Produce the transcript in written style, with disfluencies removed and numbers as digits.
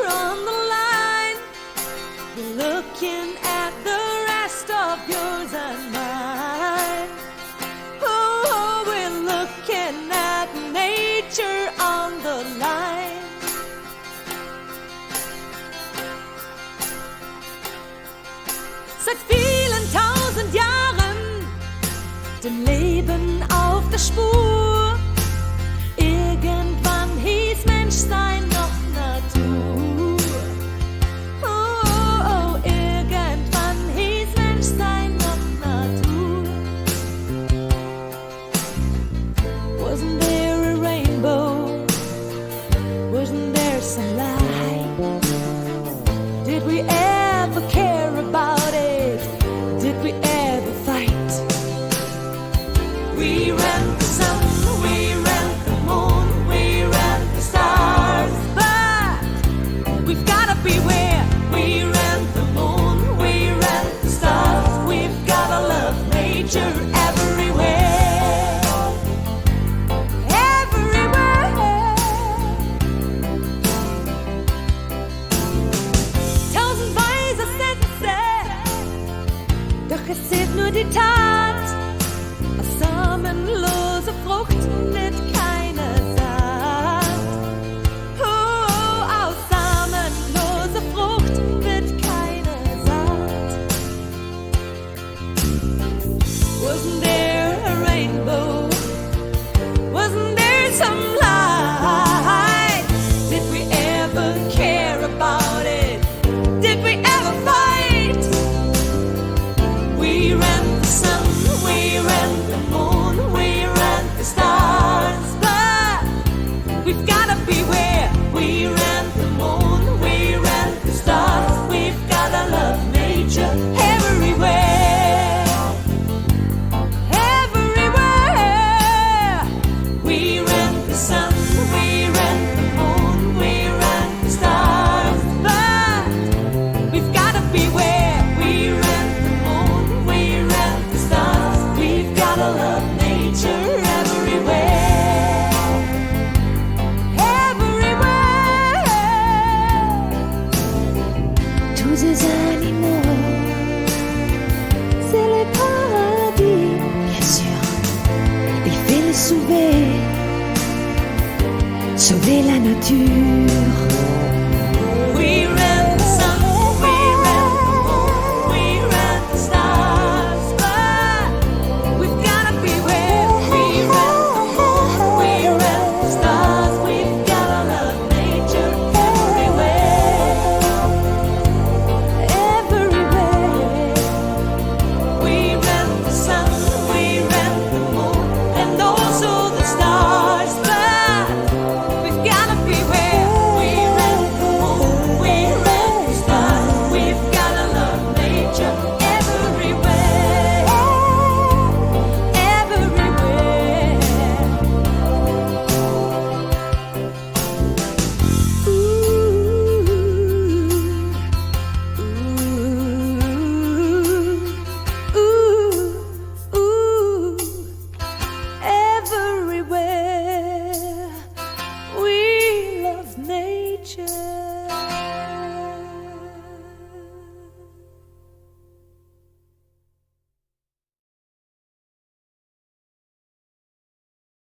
on the line. We're looking at the rest of yours and mine. Oh, we're looking at nature on the line. Seit vielen tausend Jahren dem Leben auf der Spur. Irgendwann hieß Menschsein noch Natur. Oh, oh, oh, irgendwann hieß Menschsein noch Natur. Wasn't there a rainbow? Wasn't there some light? Did we ever care about it? Did we ever fight? We ran the sun, we ran the moon, we ran the stars, but we've gotta beware. We ran the moon, we ran the stars, we've gotta love nature everywhere, everywhere. Tausend weise Sätze, doch es zählt nur die Tat. Aus samenloser Frucht wird keine Saat. Oh, aus samenloser Frucht wird keine Saat. Wasn't there a rainbow? Wasn't there some light? Did we ever care about it? Did we ever fight? We ran the sun, we ran the moon, we ran the stars, but we've gotta beware. We ran the moon, we ran the stars, we've gotta love nature everywhere, everywhere. We ran the sun, we ran the moon, we ran the stars, but we've gotta beware. We ran the moon, we ran the stars, we've gotta love nature everywhere, everywhere. Tous ces animaux, c'est le paradis, bien sûr. Il fait les sauver, sauver la nature.